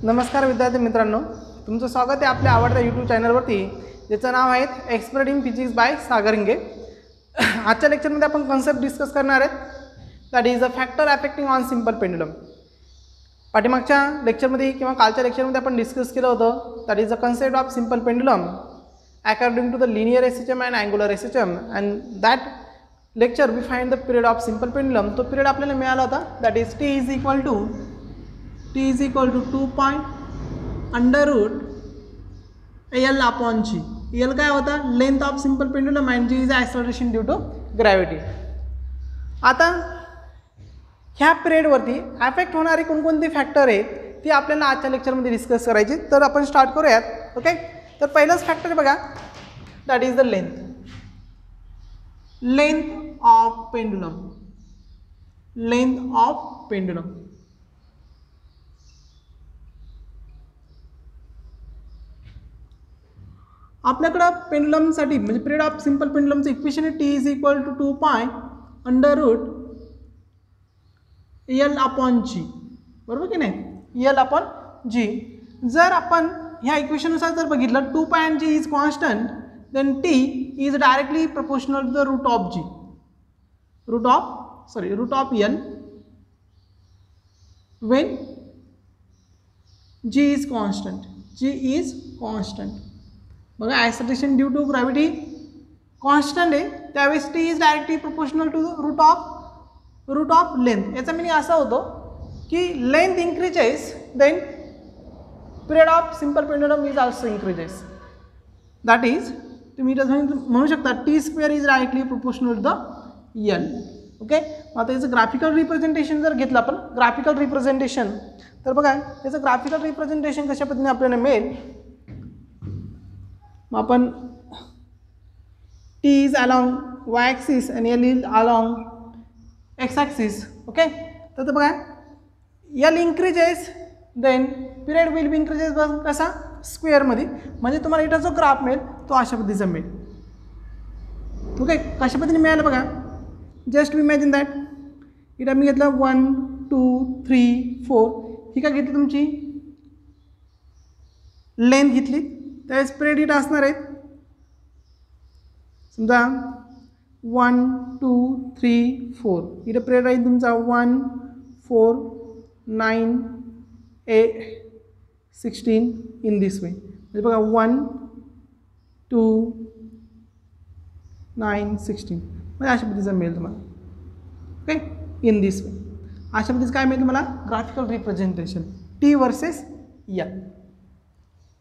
नमस्कार विद्यार्थी मित्रांनो, तुमचं स्वागत आहे आपल्या आवडत्या यूट्यूब चॅनलवरती, ज्याचं नाव आहे expert in physics by Sagar Hinge. आजच्या लेक्चरमध्ये आपण कॉन्सेप्ट डिस्कस करणार आहेत, that is a factor affecting on simple pendulum. पाठीमागच्या लेक्चरमध्ये किंवा कालच्या लेक्चरमध्ये आपण डिस्कस केलं होतं, that is the concept of simple pendulum according to the linear SHM and angular SHM, and that lecture we find the period of simple pendulum. तो period आपल्याला मिळाला होता, that is T is equal to 2 point under root L upon G. L काय होता, length of simple pendulum, and G is acceleration due to gravity. आता ह्या पिरियडवरती affect होणारे कोणकोणते फॅक्टर आहेत ती आपल्याला आजच्या लेक्चरमध्ये डिस्कस करायची. तर आपण स्टार्ट करूयात. ओके, तर पहिलंच फॅक्टर बघा, that is the length of pendulum. Length of pendulum. आपल्याकडं पेंडुलमसाठी म्हणजे पिरियड ऑफ सिम्पल पेंडुलमचं इक्वेशन आहे, T is equal to 2 point under root L upon G, बरोबर की नाही, एल अपॉन जी. जर आपण ह्या इक्वेशननुसार जर बघितलं, 2 point g is constant, then T is directly proportional to the root of g, root of L when g is constant. बघा, acceleration due to gravity constant आहे, त्यावेळेस T is directly proportional to root of length. याचा meaning असा होतो की length increases, then period of simple pendulum is also increases. That is, तुम्ही म्हणू शकता T square is directly proportional to the L. Okay, आता याचं ग्राफिकल रिप्रेझेंटेशन जर घेतलं आपण, ग्राफिकल रिप्रेझेंटेशन, तर बघा याचं ग्राफिकल रिप्रेझेंटेशन कशा पद्धतीने आपल्याला मिळेल. मग आपण T is along Y axis आणि L is along X axis. Okay, तर बघा L increases, then period will be increases कसा, स्क्वेअरमध्ये. म्हणजे तुम्हाला इथं जो ग्राफ मिळेल तो अशा पद्धतीचा मिळेल. ओके, कशा पद्धतीने मिळालं बघा, जस्ट इमॅजिन दॅट इथं मी घेतलं 1 2 3 4, ही काय घेतली तुमची लेंथ घेतली, त्यावेळेस पिरियड इथं असणार आहेत. समजा 1 2 3 4, इथं पिरियड आहे तुमचा 1 4 9 8 16 इन दिस वे. म्हणजे बघा 1 2 9 16, म्हणजे अशा पद्धतीचं मिळेल तुम्हाला. ओके, इन दिस वे अशा पद्धतीचं काय मिळेल तुम्हाला, graphical representation T versus L.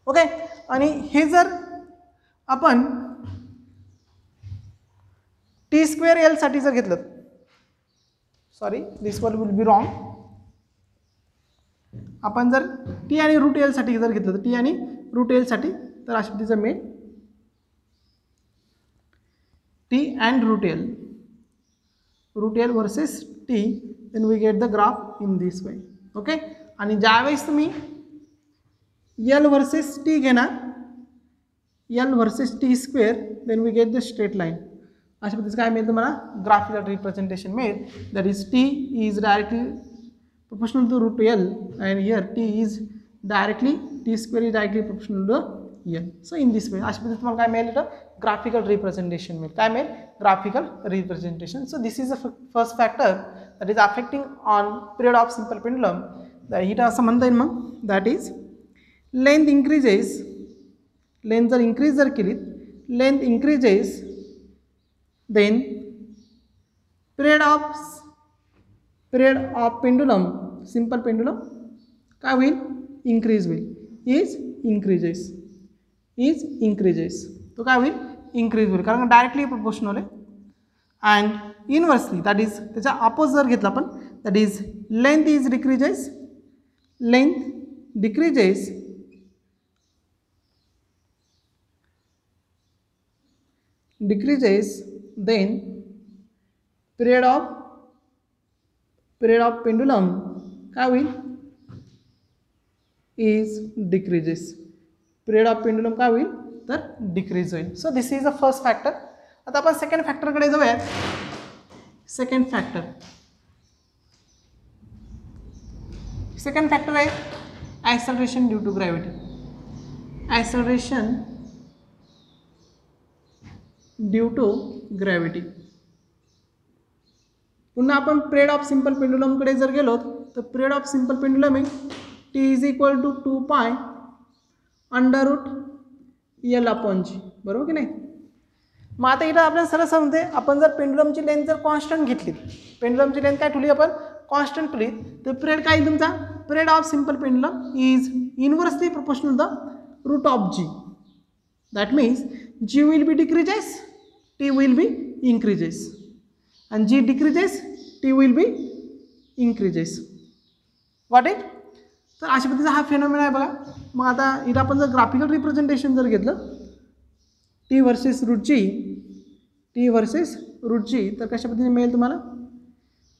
Okay, आणि हे जर आपण टी स्क्वेअर एल साठी जर घेतलं, sorry this one will be wrong. आपण जर टी आणि रूट एल साठी जर घेतलं, तर टी आणि रूट एल साठी तर अशा पद्धतीचं मिळेल T and root L versus T, then we get the graph in this way. Okay, आणि ज्यावेळेस तुम्ही एल वर्सेस टी घेणार, L versus T square, then we get the straight line. अशा पद्धतीचं काय मिळेल तुम्हाला, ग्राफिकल रिप्रेझेंटेशन मिळेल, that is T is directly proportional to root L, and here T is directly, T square is directly proportional to L. So in this way अशा पद्धतीने तुम्हाला काय मिळेल, तर ग्राफिकल रिप्रेझेंटेशन मिळेल. काय मिळेल, graphical representation. So this is the first factor that is affecting on period of simple pendulum. हिट असं म्हणता येईल मग, that is length increases, length जर इंक्रीज जर केली, length increases, then period of pendulum, simple pendulum काय होईल, इंक्रीज होईल, इज इंक्रीजेस. तो काय होईल, इंक्रीज होईल, कारण डायरेक्टली प्रोपोर्शनल आहे. अँड इनवर्सली, दॅट इज त्याच्या अपोज जर घेतला आपण, that is length is decreases, then period of pendulum काय होईल, is decreases. period of pendulum काय होईल, तर डिक्रीज होईल. So this is the first factor. आता आपण सेकंड फॅक्टरकडे जाऊयात. सेकंड फॅक्टर, सेकंड फॅक्टर आहे acceleration due to gravity. Acceleration due to gravity. पुन्हा आपण पिरियड ऑफ सिंपल पेंडुलमकडे जर गेलो तर पिरियड ऑफ सिंपल पेंडुलम आहे T is equal to 2π √L/g, बरोबर की नाही. मग आता इथं आपल्याला सरळ सांगते, आपण जर पेंडुलमची लेंथ जर कॉन्स्टंट घेतली, पेंडुलमची लेंथ काय ठेवली आपण, कॉन्स्टंट ठेवली, तर पिरियड काय तुमचा, period of simple pendulum is inversely proportional the root of g. That means g will be decreases, t will be increases, and g decreases, t will be increases. Got it? तर अशा पद्धतीचा हा phenomena आहे बघा. मग आता इथं आपण जर ग्राफिकल रिप्रेझेंटेशन जर घेतलं t वर्सेस रूट जी, टी वर्सेस रूट जी, तर कशा पद्धतीने मिळेल तुम्हाला,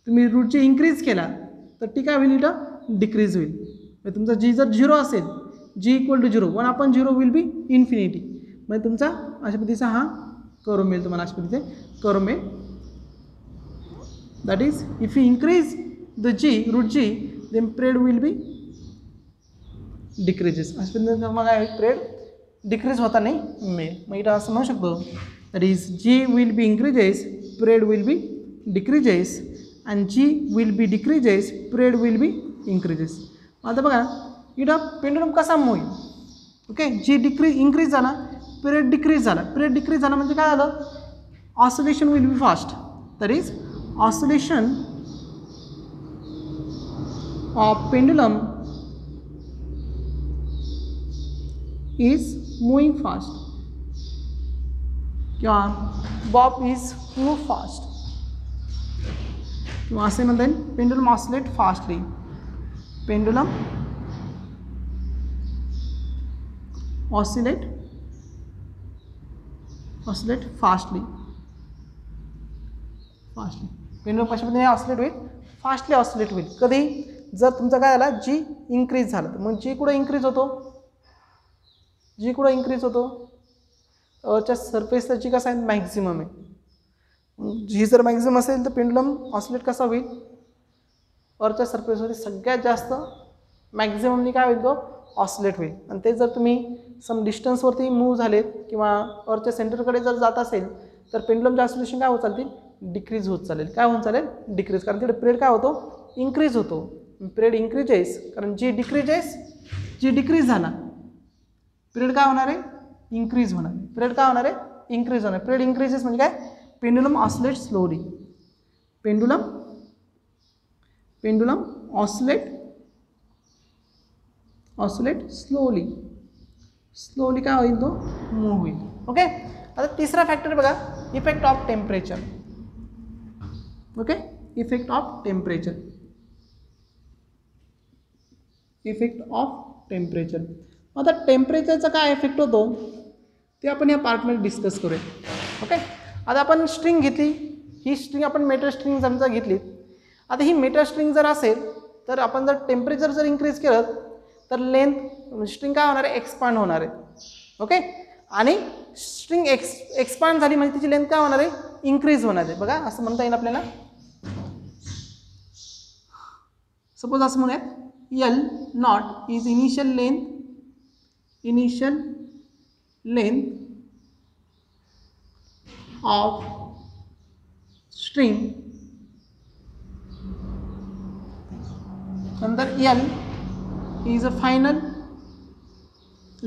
तुम्ही रूट जी इन्क्रीज केला तर टी काय होईल, इथं डिक्रीज होईल. म्हणजे तुमचा जी जर 0 असेल, G equal to 0, 1/0 will be infinity. म्हणजे तुमचा अशा पद्धतीचा हा कर्व मिळेल तुम्हाला, अशा पद्धतीचे कर्व मिळेल. That is, if you increase the g, root g, then period will be decreases. अशा पद्धतीने मग period decrease होता नाही मिळेल. मग इथं असं म्हणू शकतो, that is g will be increases, period will be decreases, and g will be decreases, period will be increases. आता बघा इथं पेंडुलम कसा मूव होईल. ओके, जी इन्क्रीज झाला, पिरियड डिक्रीज झाला. पिरियड डिक्रीज झाला म्हणजे काय झालं, oscillation will be fast. That is oscillation of pendulum is moving fast. किंवा bob is move fast. किंवा असे म्हणता येईल pendulum oscillate fastly. Pendulum oscillate fastly. Pendulum कशा पद्धतीने ऑसिलेट होईल, फास्टली ऑसिलेट होईल. कधी, जर तुमचा काय झाला, जी इन्क्रीज झालं. मग जी कुठं इन्क्रीज होतो, जी कुठं इन्क्रीज होतो, च्या सरफेसला जी कसा आहे, मॅक्झिमम आहे. जी जर मॅक्झिमम असेल तर पेंडुलम ऑसिलेट कसा होईल, अर्थच्या सरफेसवरती सगळ्यात जास्त मॅक्झिममनी काय होईल, तो ऑसिलेट होईल. आणि ते जर तुम्ही सम डिस्टन्सवरती मूव्ह झालेत किंवा अर्थच्या सेंटरकडे जर जात असेल तर पेंडुलमचे ऑसिलेशन काय होत चालतील, डिक्रीज होत चालेल. काय होत चालेल, डिक्रीज. कारण तिकडे पिरियड काय होतो, इन्क्रीज होतो. पिरियड इन्क्रीजेस, कारण जी डिक्रीजेस, जी डिक्रीज झाला, पिरियड काय होणार आहे, इन्क्रीज होणार. पिरियड काय होणार आहे, इन्क्रीज होणार. पिरियड इन्क्रीजेस म्हणजे काय, pendulum oscillate slowly. Pendulum oscillate slowly काय होईल, तो मूव्ह होईल. ओके, आता तिसरा फॅक्टर बघा, effect of temperature. Okay, effect of temperature. आता टेम्परेचरचा काय इफेक्ट होतो ते आपण या पार्टमध्ये डिस्कस करूया. ओके, आता आपण स्ट्रिंग घेतली, ही स्ट्रिंग आपण मेटल स्ट्रिंग समजा घेतली. आता ही मेटल स्ट्रिंग जर असेल तर आपण जर टेम्परेचर जर इन्क्रीज केलं तर लेंथ स्ट्रिंग काय होणार आहे, एक्सपांड होणार आहे. ओके, आणि स्ट्रिंग एक्सपांड झाली म्हणजे तिची लेंथ काय होणार आहे, इन्क्रीज होणार आहे. बघा असं म्हणता येईल आपल्याला. सपोज असं म्हणूयात, L nought is initial length of string, नंतर L is a final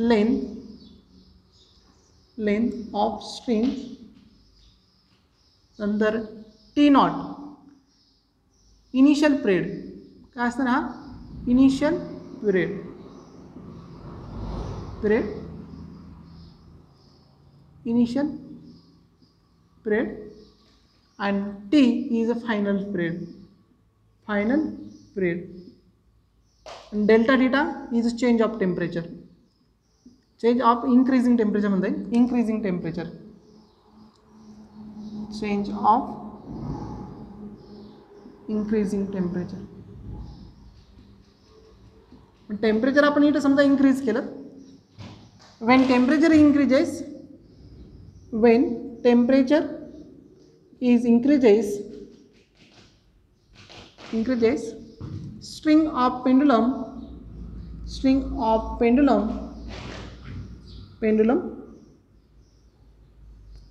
length of string, नंतर T नॉट इनिशियल पिरियड. काय असणार हा, initial period initial period, and T is a final period. And delta theta is a change of temperature, change of increasing temperature म्हणता येईल, increasing temperature, change of increasing temperature. Temperature आपण इथं समजा increase केलं, when temperature is increases string of pendulum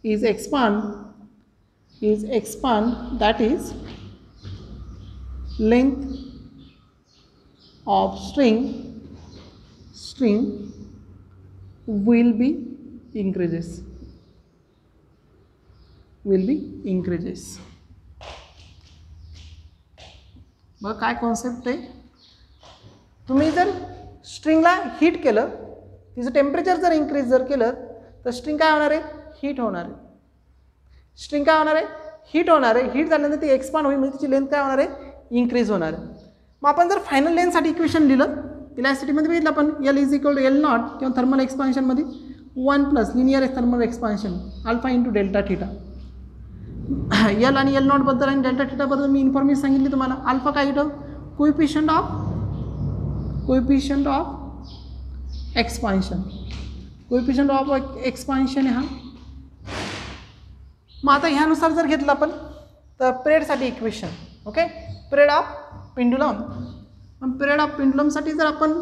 is expand, that is length of string will be increases. बघा काय concept आहे, तुम्ही जर स्ट्रिंगला हीट केलं, तिचं टेम्परेचर जर इंक्रीज जर केलं तर स्ट्रिंग काय होणार आहे, हीट होणार आहे. स्ट्रिंग काय होणार आहे, हीट होणार आहे. हीट झाल्यानंतर ती एक्सपांड होईल, म्हणजे तिची लेंथ काय होणार आहे, इन्क्रीज होणार आहे. मग आपण जर फायनल लेंथसाठी इक्वेशन लिहिलं, इलॅस्टिसिटीमध्ये बघितलं आपण L is equal to L naught किंवा थर्मल एक्सपान्शनमध्ये 1 plus linear thermal expansion alpha into delta theta. L आणि L नॉट बद्दल आणि डेल्टा थीटा बद्दल मी इन्फॉर्मेशन सांगितली तुम्हाला. अल्फा काय येतं, coefficient of expansion, coefficient of expansion आहे हा. मग आता ह्यानुसार जर घेतलं आपण तर पिरियडसाठी equation, okay, period of pendulum. Period of पेंडुलमसाठी जर आपण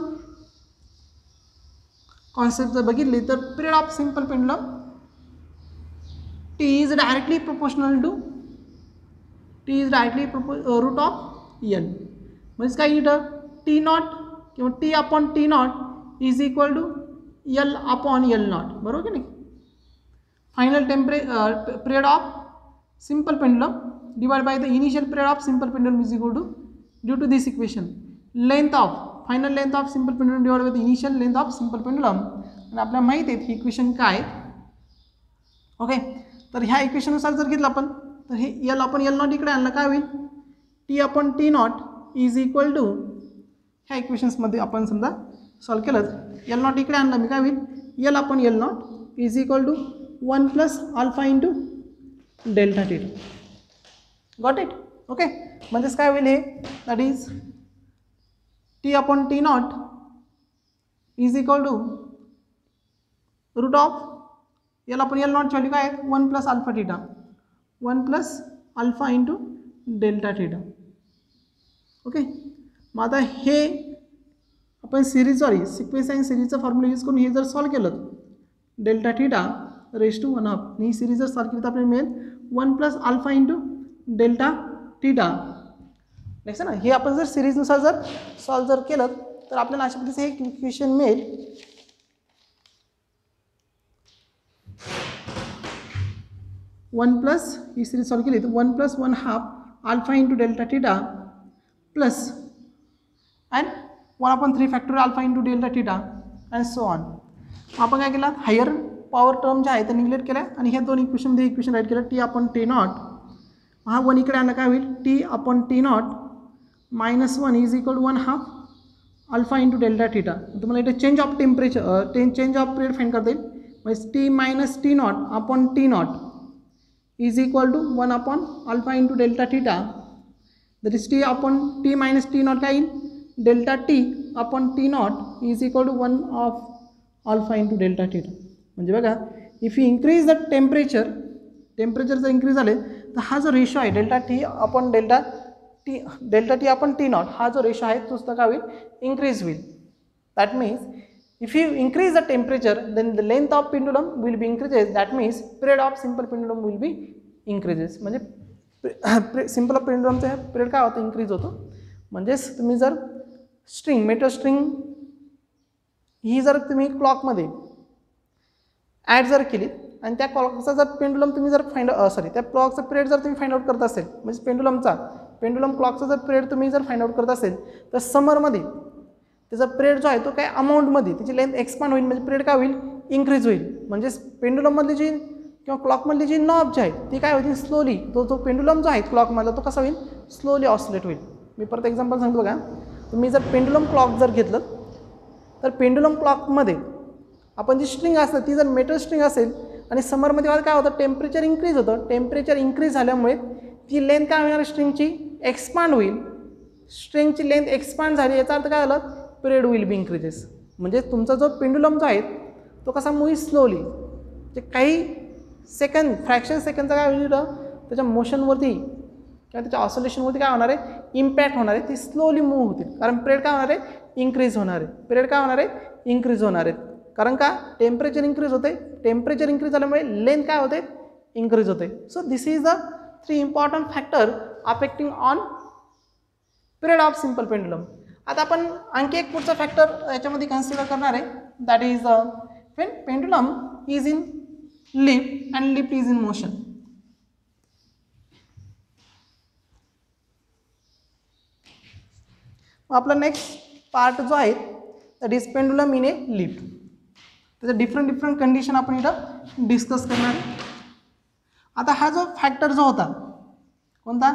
कॉन्सेप्ट जर बघितली तर period of simple pendulum T is directly proportional to root of L. म्हणजे काय येतं, T नॉट किंवा T upon T not is equal to L upon L naught, बरोबर की नाही. Final period of simple pendulum divide by the initial period of simple pendulum is equal to, due to this equation, final length of simple pendulum divide by the initial length of simple pendulum. आणि आपल्याला माहिती आहे ही equation काय, okay. तर ह्या इक्वेशननुसार जर घेतलं आपण तर हे L आपण L नॉट इकडे आणलं काय होईल, T आपण T not is equal to, ह्या इक्वेशन्समध्ये आपण समजा सॉल्व केलं, L नॉट इकडे आणलं मी काय होईल, L आपण L nought is equal to 1 plus alpha into delta theta. Got it, okay. म्हणजेच काय होईल हे, that is T upon T not is equal to root of L आपण L नॉट व्हॅल्यू काय आहे, 1 plus alpha theta, 1 plus alpha into delta theta, okay. मग आता हे आपण सिक्वेन्स अँड सिरीजचा फॉर्म्युला यूज करून हे जर सॉल्व केलं, delta theta raise to 1/2, he series जर सॉल्व केली तर आपल्याला मिळेल 1 plus alpha into delta theta. Next ना, हे आपण जर सिरीजनुसार जर सॉल्व जर केलं तर आपल्याला अशा पद्धतीचं हे इक्वेशन मिळेल. वन प्लस ही सिरीज सॉल्व केली तर 1 plus 1/2 alpha into delta theta plus and 1/3 factorial alpha into delta theta and so on. आपण काय केलं, हायर पॉवर टर्म जे आहे ते निग्लेक्ट केल्या आणि ह्या दोन इक्वेशनमध्ये इक्वेशन राईट केलं, T अपॉन T नॉट, हा 1 इकडे आणला काय होईल, T upon T nought minus 1 is equal to 1/2 alpha into delta theta. तुम्हाला इथे change of temperature change of period find करता येईल. म्हणजे T मायनस T nought upon T nought is equal to 1 upon alpha into delta theta, that is T upon T minus T naught काय delta T upon T naught is equal to 1 of alpha into delta theta. म्हणजे बघा, if you increase the temperature जर increase झाले तर हा जो ratio आहे delta T upon delta T upon T naught, हा जो रेशो आहे तो सुद्धा काय होईल, increase होईल. That means if you increase the temperature, then the length of pendulum will be increases. That means period of simple pendulum will be increases. म्हणजे simple पेंडुलमचा period काय होतं, इन्क्रीज होतो. म्हणजेच तुम्ही जर स्ट्रिंग मेटल स्ट्रिंग ही जर तुम्ही क्लॉकमध्ये ॲड जर केली आणि त्या क्लॉकचा जर पेंडुलम तुम्ही जर त्या क्लॉकचा पिरियड जर तुम्ही फाइंड आउट करत असेल, म्हणजे पेंडुलम क्लॉकचा जर पिरियड तुम्ही जर फाइंड आउट करत असेल तर समरमध्ये त्याचा पिरियड जो आहे तो काय अमाऊंटमध्ये त्याची लेंथ एक्सपांड होईल, म्हणजे पिरियड काय होईल, इन्क्रीज होईल. म्हणजे पेंडुलममधली जी किंवा क्लॉकमधली जी नॉब जी आहे ती काय होईल, स्लोली जो पेंडुलम जो आहे क्लॉकमधला तो कसा होईल, स्लोली ऑसिलेट होईल. मी परत एक्झाम्पल सांगतो बघा, तुम्ही जर पेंडुलम क्लॉक जर घेतलं तर पेंडुलम क्लॉकमध्ये आपण जी स्ट्रिंग असते ती जर मेटल स्ट्रिंग असेल आणि समरमध्ये काय होतं, टेम्परेचर इन्क्रीज होतं. टेम्परेचर इन्क्रीज झाल्यामुळे ती लेंथ काय होणार, स्ट्रिंगची एक्सपांड होईल. स्ट्रिंगची लेंथ एक्सपांड झाली याचा अर्थ काय झालं, पिरियड विल बी इन्क्रीजेस. म्हणजे तुमचा जो पेंडुलम जो आहे तो कसा मूव्ह स्लोली, म्हणजे काही सेकंद फ्रॅक्शन सेकंदचा काय होईल त्याच्या मोशनवरती किंवा त्याच्या ऑसोलेशनवरती काय होणार आहे, इम्पॅक्ट होणार आहे, ती स्लोली मूव्ह होतील. कारण पिरियड काय होणार आहे, इन्क्रीज होणार आहे. पिरियड काय होणार आहे, इन्क्रीज होणार आहेत. कारण का, टेम्परेचर इन्क्रीज होते, टेम्परेचर इन्क्रीज झाल्यामुळे लेंथ काय होते, इन्क्रीज होते. So this is the 3 important factor affecting on period of simple pendulum. आता आपण आणखी एक पुढचा फॅक्टर याच्यामध्ये कन्सिडर करणार आहे, that is when pendulum is in lift and lift is in motion. आपला नेक्स्ट पार्ट जो आहे that is pendulum in A lift. त्याच्या डिफरंट कंडिशन आपण इथं डिस्कस करणार आहे. आता हा जो फॅक्टर जो होता कोणता,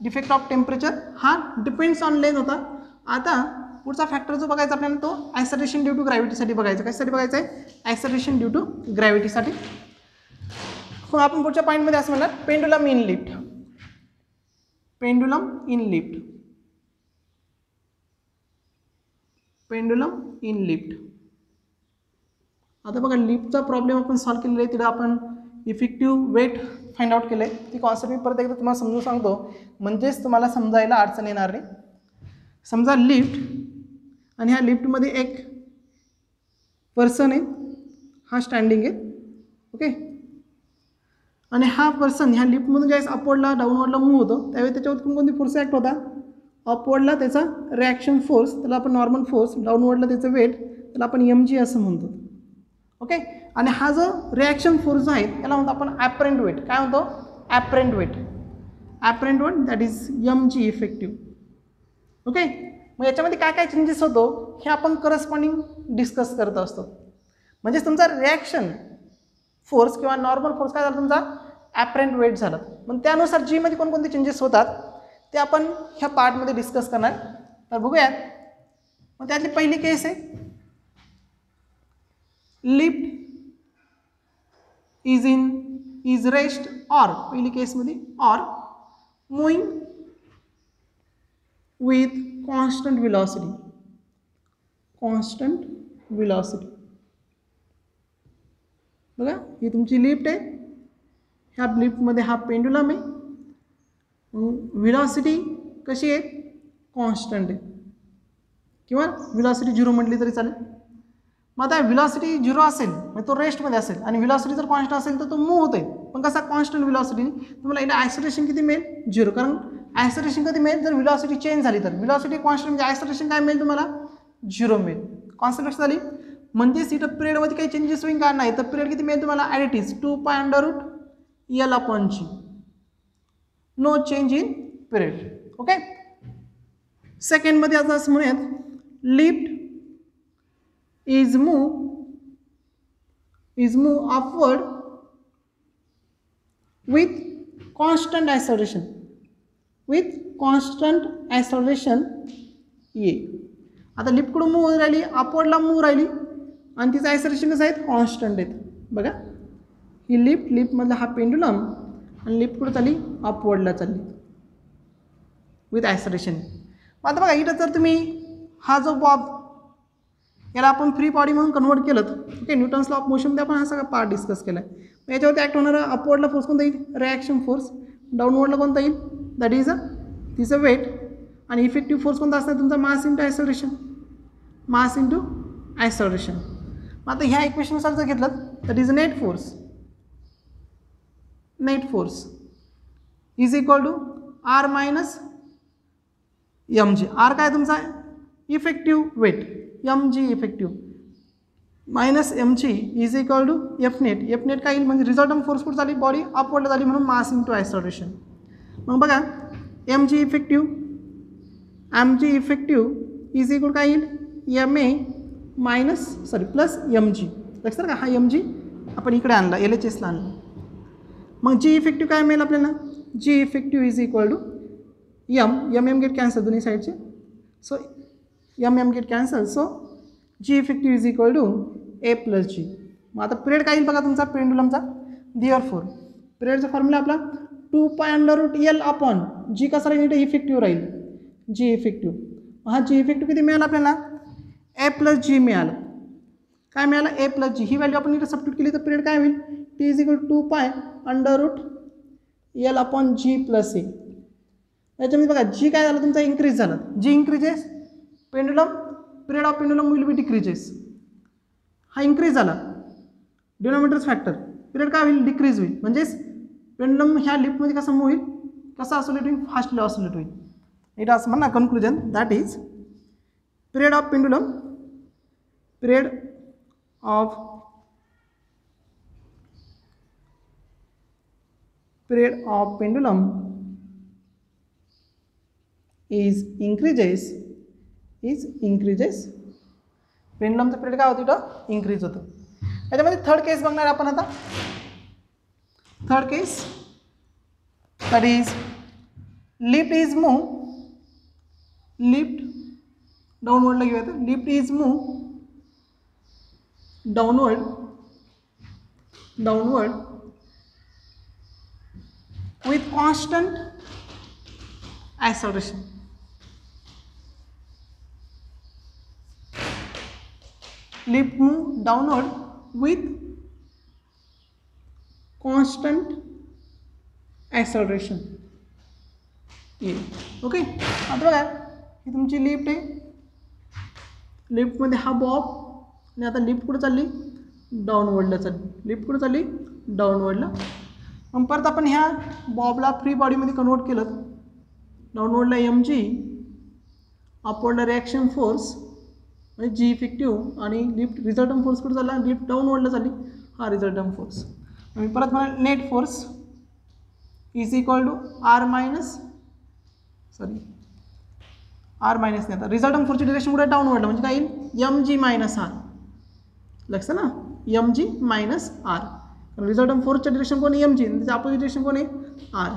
डिफेक्ट ऑफ टेम्परेचर, हा डिपेंड्स ऑन लेंथ होता. आता पुढचा फॅक्टर जो बघायचा आपल्याला तो ॲक्सेलरेशन ड्यू टू ग्रॅव्हिटीसाठी बघायचा. कशासाठी बघायचा आहे, ॲक्सेलरेशन ड्यू टू ग्रॅव्हिटीसाठी. मग आपण पुढच्या पॉईंटमध्ये असं म्हणणार pendulum in lift. Pendulum in lift, pendulum in lift. आता बघा लिफ्टचा प्रॉब्लेम आपण सॉल्व केलेला आहे, तिथं आपण इफेक्टिव्ह वेट फाइंड आउट केलं आहे. ती कॉन्सेप्ट मी परत एकदा तुम्हाला समजून सांगतो, म्हणजेच तुम्हाला समजायला अडचण येणार नाही. समजा लिफ्ट, आणि ह्या लिफ्टमध्ये एक पर्सन आहे, हा स्टँडिंग आहे, ओके. आणि हा पर्सन ह्या लिफ्टमधून ज्यावेळेस अपवर्डला डाऊनवर्डला मूव्ह होतो त्यावेळी त्याच्यावर कोणती फोर्स ॲक्ट होता, अपवर्डला त्याचा रिॲक्शन फोर्स, त्याला आपण नॉर्मल फोर्स, डाऊनवर्डला त्याचं वेट, त्याला आपण mg असं म्हणतो, ओके. आणि हा जो रिॲक्शन फोर्स जो आहे त्याला म्हणतो आपण ॲपरेंट वेट. काय म्हणतो, apparent weight. Apparent weight that is mg effective, okay. मग याच्यामध्ये काय काय चेंजेस होतो हे आपण करस्पॉन्डिंग डिस्कस करत असतो. म्हणजे तुमचा रिॲक्शन फोर्स किंवा नॉर्मल फोर्स काय झाला, तुमचा ॲपरेंट वेट झाला. मग त्यानुसार जीमध्ये कोणकोणते चेंजेस होतात ते आपण ह्या पार्टमध्ये डिस्कस करणार. तर बघूयात. मग त्यातली पहिली केस आहे लिफ्ट इज रेस्ट ऑर, पहिली केसमध्ये or moving with constant velocity. Constant velocity बघा, ही तुमची लिफ्ट आहे, ह्या लिफ्टमध्ये हा पेंडुलम आहे. व्हेलॉसिटी कशी आहे, कॉन्स्टंट आहे, किंवा व्हेलॉसिटी 0 म्हटली तरी चालेल. मग आता व्हेलॉसिटी 0 असेल म्हणजे तो रेस्टमध्ये असेल, आणि व्हेलॉसिटी जर कॉन्स्टंट असेल तर तो मूव्ह होतोय. पण कसा, कॉन्स्टंट व्हेलॉसिटी. तुम्हाला इथे ॲक्सेलरेशन किती मिळेल, 0. कारण ॲक्सेलरेशन कधी मिळेल, जर व्हेलॉसिटी चेंज झाली तर. व्हेलॉसिटी कॉन्स्टंट म्हणजे ॲक्सेलरेशन काय मिळेल तुम्हाला, 0 मिळेल. कॉन्सेप्ट लक्षात झाली. म्हणजेच इथं पिरियडमध्ये काही चेंजेस होईल का, नाही. तर पिरियड किती मिळेल तुम्हाला, at it is 2π√L/g. No change in period, okay. सेकंडमध्ये आता असं म्हणूयात lift is move upward with constant acceleration, A. आता लिफ्टकडून मूव्ह राहिली, अपवर्डला मूव्ह राहिली, आणि तिचं ॲक्सेलरेशन कसं आहे, कॉन्स्टंट आहेत. बघा ही लिफ्टमधला हा पेंडुलम, आणि लिफ्टकडे चालली, अपवर्डला चालली विथ ॲक्सेलरेशन. आता बघा इथं जर तुम्ही हा जो बॉब याला आपण फ्री बॉडी म्हणून कन्वर्ट केलं, ओके. न्यूटन्स लॉ ऑफ मोशनमध्ये आपण हा सगळा पार्ट डिस्कस केला आहे. याच्यावरती ॲक्ट होणारा अपवर्डला फोर्स कोणता येईल, रिॲक्शन फोर्स. डाऊनवर्डला कोणता येईल, दॅट इज तिचं वेट. आणि इफेक्टिव्ह फोर्स कोणता असणार तुमचा, mass into acceleration. Mass into acceleration. मग आता ह्या इक्वेशननुसार जर घेतलं that is net force is equal to R minus mg. R काय तुमचा effective weight, mg effective minus mg is equal to F net काय येईल, म्हणजे रिझल्टंट फोर्स कुठं झाली, बॉडी अपवर्ड झाली, म्हणून मास इंटू ॲक्सेलरेशन. मग बघा mg इफेक्टिव्ह इज इक्वल काय येईल, ma प्लस mg. लक्षात का, हा mg आपण इकडे आणला, LHSला आणला. मग g इफेक्टिव्ह काय मिळेल आपल्याला, g effective is equal to m get cancel दोन्ही साईडचे. So m get cancel, so g effective is equal to a+g. मग आता पिरियड काय येईल बघा तुमचा पेंडुलमचा, देअरफॉर पिरियडचा फॉर्म्युला आपला 2π√L/g कसा राहील, इथे इफेक्टिव्ह राहील, g इफेक्टिव्ह. हा g इफेक्टिव्ह किती मिळाला आपल्याला, a+g मिळालं. काय मिळालं, a+g. ही व्हॅल्यू आपण इथे सबस्टिट्यूट केली तर पिरियड काय होईल, t is equal to 2π√L/g + a. याच्यामध्ये बघा जी काय झालं तुमचा इन्क्रीज झालं, G increases pendulum period of pendulum will be decreases. हा इन्क्रीज झाला डिनॉमिनेटर्स फॅक्टर, पिरियड काय होईल डिक्रीज होईल. म्हणजेच पेंडुलम ह्या लिफ्टमध्ये कसा मूव्ह होईल, कसा ऑसिलेट होईल, फास्टली ऑसिलेट होईल. इट असं म्हणा conclusion that is period of pendulum period of pendulum increases पेंडुलमचं पिरियड काय होतं इथं इन्क्रीज होतं. याच्यामध्ये थर्ड केस बघणार आपण आता. Third case that is lift is move, lift डाऊनवर्डला घेऊया तर lift is move downward with constant acceleration. Lift move downward with constant acceleration. Okay, आता बघा ही तुमची लिफ्ट आहे, लिफ्टमध्ये हा बॉब आणि आता लिफ्ट कुठे चालली डाऊनवर्डला चालली, लिफ्ट कुठे चालली डाऊनवर्डला. मग परत आपण ह्या बॉबला फ्री बॉडीमध्ये कन्वर्ट केलं, डाऊनवर्डला mg, अपवर्डला रिॲक्शन फोर्स म्हणजे जी इफेक्टिव्ह, आणि लिफ्ट रिझल्टंट फोर्स कुठे चालला लिफ्ट डाऊनवर्डला चालली, हा रिझल्टंट फोर्स. मी परत म्हणा net force is equal to R minus नाही, आता रिझल्टंट फोर्सची डिरेक्शन कुठे डाऊनवर्डला, म्हणजे काय येईल mg मायनस आर. लक्षात ना, mg मायनस आर, कारण रिझल्टंट फोर्सच्या डिरेक्शन कोण आहे mg, त्याचं अपोजिट डिरेक्शन कोण आहे आर.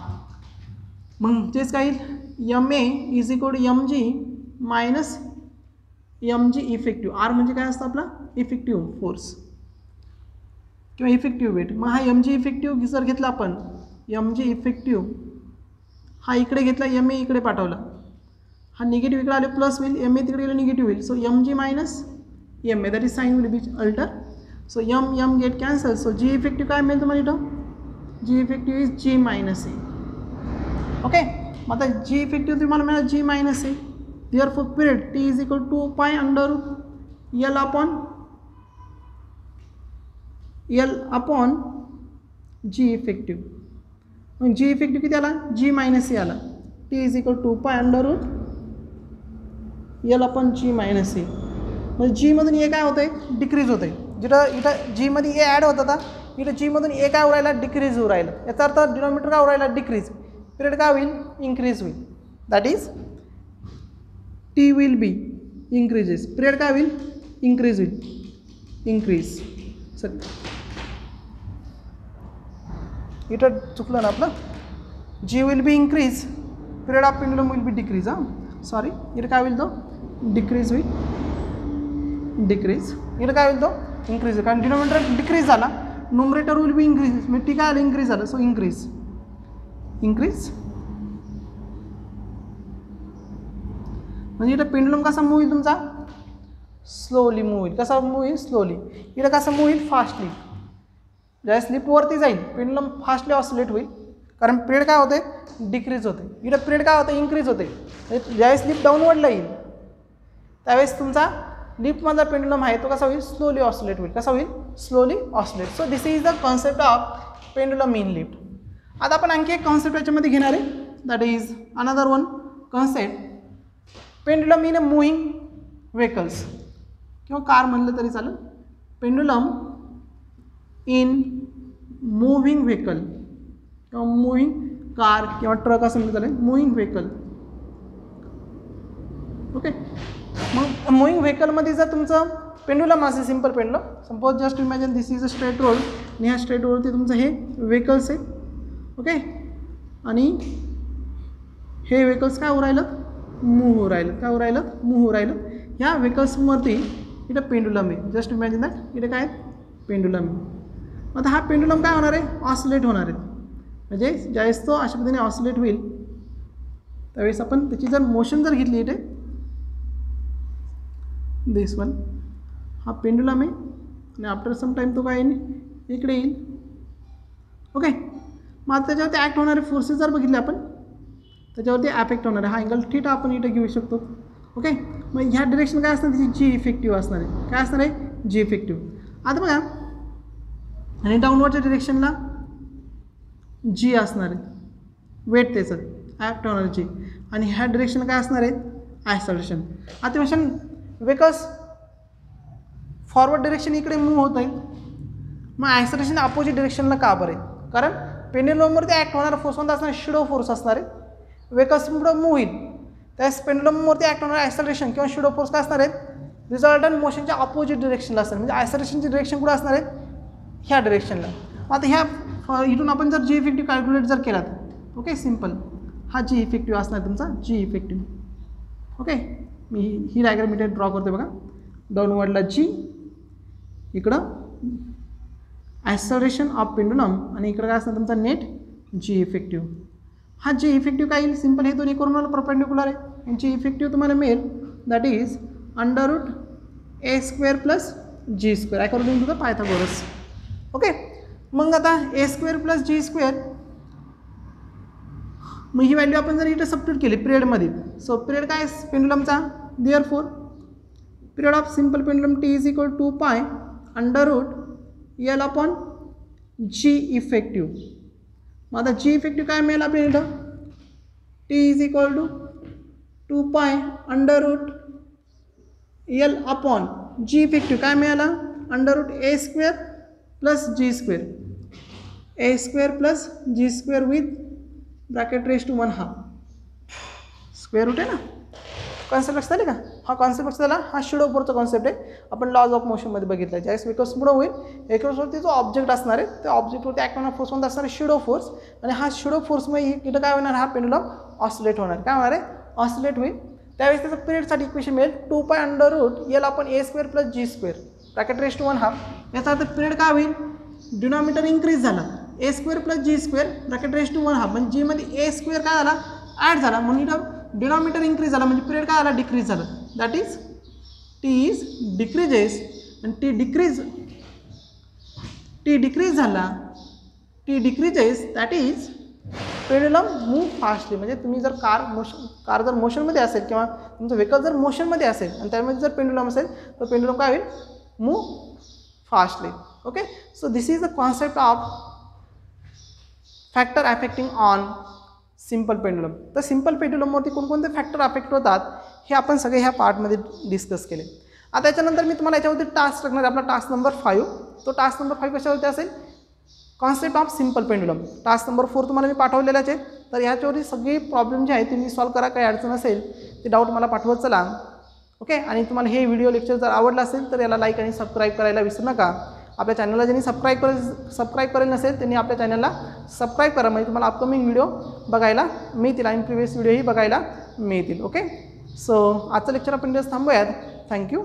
मग तेच काय येईल ma is equal to mg minus mg effective. R म्हणजे काय असतं आपला इफेक्टिव्ह फोर्स किंवा इफेक्टिव्ह वेट. मग हा mg इफेक्टिव्ह जर घेतला आपण, mg इफेक्टिव्ह हा इकडे घेतला, ma इकडे पाठवला, हा निगेटिव्ह इकडे आले प्लस होईल, ma तिकडे गेलं निगेटिव्ह होईल. So mg minus ma, that is sign will be altered. So m get cancelled. So g effective काय मिळेल तुम्हाला इथं, g effective is g minus a. Okay, मग आता g effective तुम्हाला मिळालं g minus a. Therefore period t is equal to 2 pi under l upon g effective. मग g effective किती आला g minus a आला. t is equal to 2 pi under l upon g minus a. म्हणजे जीमधून ए काय होतं आहे decrease होतं आहे. जिथं इथं जीमध्ये ए ॲड होत होता, इथं जीमधून ए काय राहिला डिक्रीज होऊ राहिलं. याचा अर्थ डिनॉमिनेटर काय राहिला डिक्रीज, पिरियड काय होईल इन्क्रीज होईल. That is T will be increases, period काय होईल इन्क्रीज होईल, इन्क्रीज. सर इथं चुकलं ना आपलं, G will be increase, period of pendulum will be decrease. Sorry, इथं काय होईल तो डिक्रीज होईल, डिक्रीज. इथं काय होईल तो इन्क्रीज होईल, कारण डिनॉमिनेटर डिक्रीज झाला, न्यूमरेटर विल बी इन्क्रीज, म्हणजे टी काय आलं इन्क्रीज झालं. सो इन्क्रीज म्हणजे इथं पेंडुलम कसा मूव्ह होईल तुमचा स्लोली मूव्ह होईल. कसा मूव्ह होईल स्लोली. इथं कसं मूव्ह होईल फास्टली. ज्यावेळेस लिफ्टवरती जाईल पेंडुलम फास्टली ऑसिलेट होईल, कारण पिरियड काय होते डिक्रीज होते. इथं पिरियड काय होतं इन्क्रीज होते. ज्यावेळेस लिफ्ट डाऊनवर्डला येईल त्यावेळेस तुमचा लिफ्टमधला पेंडुलम आहे तो कसा होईल स्लोली ऑसिलेट होईल. कसा होईल slowly oscillate. So this is the concept of pendulum in lift. आता आपण आणखी एक कॉन्सेप्ट याच्यामध्ये घेणार आहे, that is another one concept pendulum in a moving vehicles, किंवा कार म्हणलं तरी चालेल. पेंडुलम इन मूव्हिंग व्हेकल किंवा मूव्हिंग कार किंवा ट्रक असं म्हणलं चालेल, मूव्हिंग व्हेकल. ओके, मग मूव्हिंग व्हेकलमध्ये जर तुमचं पेंडुलम असेल, simple pendulum, suppose just imagine this is a straight road, आणि ह्या स्ट्रेट रोडवरती तुमचं हे व्हेकल्स आहे. ओके, आणि हे व्हेकल्स काय होऊ राहिलं मूव्ह होऊ राहिलं, काय होऊ राहिलं मूव्ह होऊ राहिलं. ह्या व्हेकल्सवरती इथं पेंडुलम आहे. जस्ट इमॅजिन दॅट इथं काय पेंडुलम आहे. आता हा पेंडुलम काय होणार आहे ऑसिलेट होणार आहे. म्हणजे ज्यावेळेस तो अशा पद्धतीने ऑसिलेट होईल त्यावेळेस आपण त्याची जर मोशन जर घेतली इथे, दिस वन, हा पेंडुलम आहे आणि आफ्टर सम टाईम तो काय येईल इकडे येईल. ओके, मग त्याच्यावरती ॲक्ट होणारे फोर्सेस जर बघितले आपण त्याच्यावरती ॲफेक्ट होणार आहे. हा अँगल थीटा आपण इथे घेऊ शकतो. ओके, मग ह्या डिरेक्शन काय असणार त्याची जी इफेक्टिव्ह असणार आहे. काय असणार आहे? जी इफेक्टिव्ह. आता बघा, आणि डाऊनवर्डच्या डिरेक्शनला जी असणार आहे, वेट त्याचं ॲक्ट होणार जी, आणि ह्या डिरेक्शन काय असणार आहे? ॲक्सलरेशन. आता क्वेश्चन, बिकॉज फॉरवर्ड डिरेक्शन इकडे मूव्ह होत आहे, मग ॲक्सलरेशन अपोजिट डिरेक्शनला का बरं आहे? कारण पेंडुलमवरती ॲक्ट होणारा फोर्स कोणता असणार? शॅडो फोर्स असणार आहे. वेकस पुढं मूव्ह होईल त्यास पेंडुलमवरती ॲक्ट होणारा ॲक्सलरेशन किंवा शॅडो फोर्स काय असणार आहेत? रिझल्टंट मोशनच्या अपोजिट डिरेक्शनला असणार. म्हणजे ॲक्सलरेशनची डिरेक्शन कुठं असणार आहे? ह्या डिरेक्शनला. आता ह्या इथून आपण जर जी इफेक्टिव्ह कॅल्क्युलेट जर केला, ओके, सिम्पल, हा जी इफेक्टिव्ह असणार तुमचा जी इफेक्टिव्ह. ओके, मी ही डायग्राम इथे ड्रॉ करते बघा. डाऊनवर्डला जी, इकडं ॲक्सलरेशन ऑफ पेंडुलम, आणि इकडं काय असणार तुमचा नेट जी इफेक्टिव्ह. हा जी इफेक्टिव्ह काय येईल? सिम्पल, हे दोन्ही कोरोनाला परपेंडिक्युलर आहे. जी इफेक्टिव्ह तुम्हाला मिळेल that is √a² plus g² according to the Pythagoras. Okay, मग आता a² प्लस g², मग ही व्हॅल्यू आपण जर इथं सबस्टिट्यूट केली पिरियडमध्ये, सो पिरियड काय पेंडुलमचा? Therefore period of simple pendulum t is equal to pi √L upon G effective. मग आता जी इफेक्टिव्ह काय मिळेल आपल्याला इथं? t is equal to 2 pi √L upon G effective काय मिळाला? √a² plus g², a² plus g² with bracket raise to 1/2 square root आहे ना. कॉन्सेप्ट लक्षात आले का? हा कॉन्सेप्ट लक्षात आला. हा शॅडो फोर्सचा कॉन्सेप्ट आहे. आपण लॉज ऑफ मोशनमध्ये बघितला. ज्यावेळेस वेकस पुढं होईल, वेकसवरती जो ऑब्जेक्ट असणार आहे त्या ऑब्जेक्टवरती ॲक्ट होणारा फोर्स कोणता असणार आहे? Shadow force. आणि हा शॅडो फोर्समुळे इथं काय होणार? हा पेंडुलम ऑसिलेट होणार. काय होणार आहे? ऑसिलेट होईल. त्यावेळेस त्याचं पिरियडसाठी इक्वेशन मिळेल 2 pi √L upon a² plus g² bracket raise to 1/2. याचा अर्थ पिरियड काय होईल? डिनॉमिनेटर इन्क्रीज झाला, a² plus g² bracket raise to 1/2, म्हणजे जी मध्ये a² काय झाला? ॲड झाला, म्हणून इथं डिनॉमिनेटर इन्क्रीज झाला, म्हणजे पिरियड काय झाला? डिक्रीज झाला. That is T is decreases, आणि टी डिक्रीज झाला, T decreases, that is pendulum move fastly. म्हणजे तुम्ही जर कार जर मोशनमध्ये असेल किंवा तुमचं व्हेकल जर मोशनमध्ये असेल आणि त्यामध्ये जर पेंडुलम असेल तर पेंडुलम काय होईल? Move fastly. Okay, so this is the concept of factor affecting on simple pendulum. तर सिम्पल पेंडुलमवरती कोणकोणते फॅक्टर अफेक्ट होतात हे आपण सगळे ह्या पार्टमध्ये डिस्कस केले. आता याच्यानंतर मी तुम्हाला याच्यावरती टास्क टाकणार आहे, आपला टास्क नंबर 5. तो टास्क नंबर 5 कशावरती असेल? Concept of simple pendulum. Task number 4 तुम्हाला मी पाठवलेलाच आहे. तर ह्याच्यावरती सगळी प्रॉब्लेम जे आहे तुम्ही सॉल्व करा. काही अडचण असेल ते डाऊट मला पाठवत चला. ओके, आणि तुम्हाला हे व्हिडिओ लेक्चर जर आवडला असेल तर याला लाईक आणि सबस्क्राईब करायला विसरू नका. आपल्या चॅनलला ज्यांनी सबस्क्राईब करेल नसेल त्यांनी आपल्या चॅनलला सबस्क्राईब करा, म्हणजे तुम्हाला अपकमिंग व्हिडिओ बघायला मिळतील आणि प्रिव्हियस व्हिडिओही बघायला मिळतील. ओके, सो आजचं लेक्चर आपण इथेच थांबूयात. थँक्यू.